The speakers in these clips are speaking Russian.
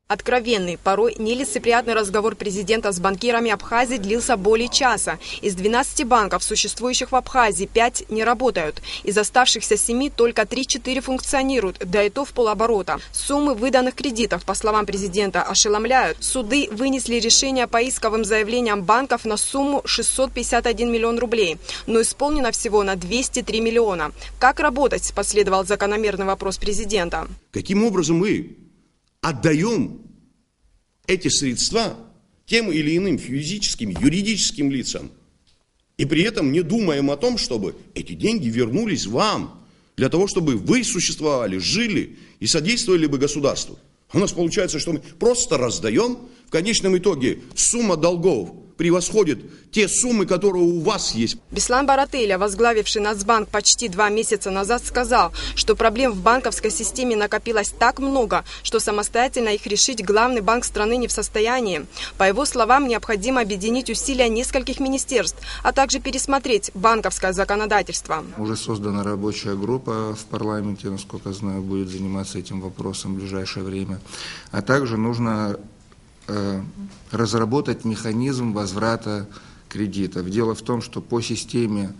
Откровенный, порой нелицеприятный разговор президента с банкирами Абхазии длился более часа. Из 12 банков, существующих в Абхазии, 5 не работают. Из оставшихся 7 только 3-4 функционируют, да и то в полоборота. Суммы выданных кредитов, по словам президента, ошеломляют. Суды вынесли решение по исковым заявлениям банков на сумму 651 миллион рублей. Но исполнено всего на 203 миллиона. Как работать, последовал закономерный вопрос президента. Каким образом мы отдаем эти средства тем или иным физическим, юридическим лицам. И при этом не думаем о том, чтобы эти деньги вернулись вам, для того, чтобы вы существовали, жили и содействовали бы государству. У нас получается, что мы просто раздаем, в конечном итоге сумма долгов превосходит те суммы, которые у вас есть. Беслан Барателя, возглавивший Нацбанк почти 2 месяца назад, сказал, что проблем в банковской системе накопилось так много, что самостоятельно их решить главный банк страны не в состоянии. По его словам, необходимо объединить усилия нескольких министерств, а также пересмотреть банковское законодательство. Уже создана рабочая группа в парламенте, насколько знаю, будет заниматься этим вопросом в ближайшее время. А также нужно разработать механизм возврата кредитов. Дело в том, что по системе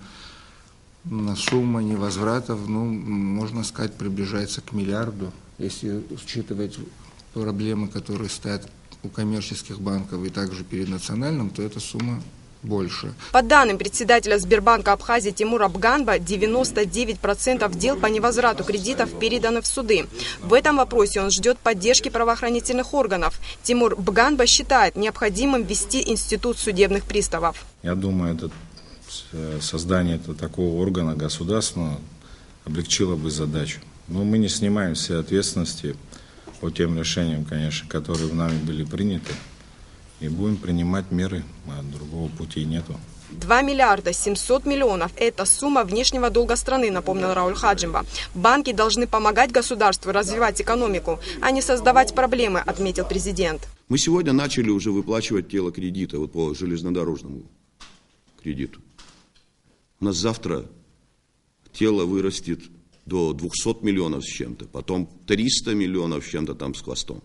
сумма невозвратов, можно сказать, приближается к миллиарду. Если учитывать проблемы, которые стоят у коммерческих банков и также перед национальным, то эта сумма больше. По данным председателя Сбербанка Абхазии Тимура Бганба, 99% дел по невозврату кредитов переданы в суды. В этом вопросе он ждет поддержки правоохранительных органов. Тимур Бганба считает необходимым ввести институт судебных приставов. Я думаю, создание такого органа государственного облегчило бы задачу. Но мы не снимаем все ответственности по тем решениям, конечно, которые нами были приняты. И будем принимать меры, а другого пути нету. 2 миллиарда 700 миллионов – это сумма внешнего долга страны, напомнил Рауль Хаджимба. Банки должны помогать государству развивать экономику, а не создавать проблемы, отметил президент. Мы сегодня начали уже выплачивать тело кредита по железнодорожному кредиту. У нас завтра тело вырастет до 200 миллионов с чем-то, потом 300 миллионов с чем-то там с хвостом.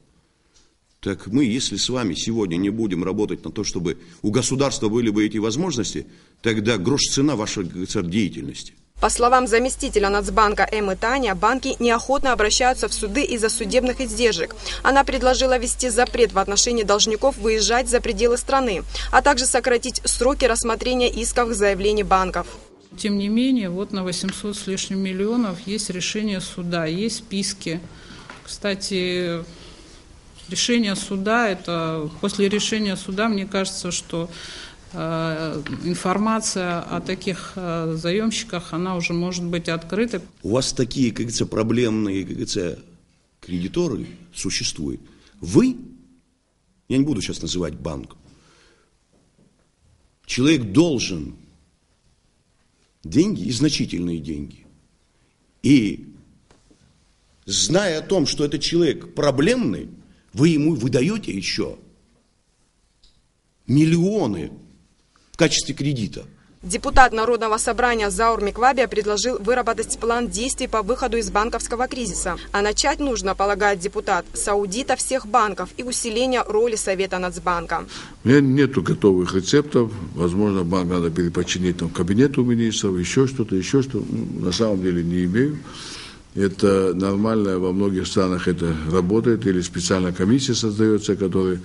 Так мы, если с вами сегодня не будем работать на то, чтобы у государства были бы эти возможности, тогда грош цена вашей деятельности. По словам заместителя Нацбанка Эммы Таня, банки неохотно обращаются в суды из-за судебных издержек. Она предложила ввести запрет в отношении должников выезжать за пределы страны, а также сократить сроки рассмотрения исковых заявлений банков. Тем не менее, на 800 с лишним миллионов есть решение суда, есть списки. Кстати, решение суда, после решения суда, мне кажется, что информация о таких заемщиках, она уже может быть открыта. У вас такие, как говорится, проблемные, как говорится, кредиторы существуют. Вы, я не буду сейчас называть банк, человек должен деньги, и значительные деньги. И зная о том, что этот человек проблемный, вы ему выдаете еще миллионы в качестве кредита. Депутат Народного собрания Заур Миквабия предложил выработать план действий по выходу из банковского кризиса. А начать нужно, полагает депутат, с аудита всех банков и усиления роли Совета Нацбанка. У меня нету готовых рецептов. Возможно, банк надо переподчинить кабинету министров, еще что-то. На самом деле не имею. Это нормально, во многих странах это работает, или специальная комиссия создается, которая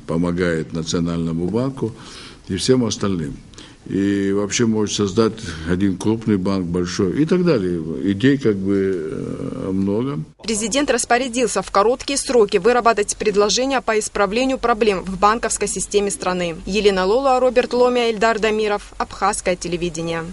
помогает Национальному банку и всем остальным. И вообще может создать один крупный банк, большой и так далее. Идей много. Президент распорядился в короткие сроки выработать предложения по исправлению проблем в банковской системе страны. Елена Лолуа, Роберт Ломия, Эльдар Дамиров, Абхазское телевидение.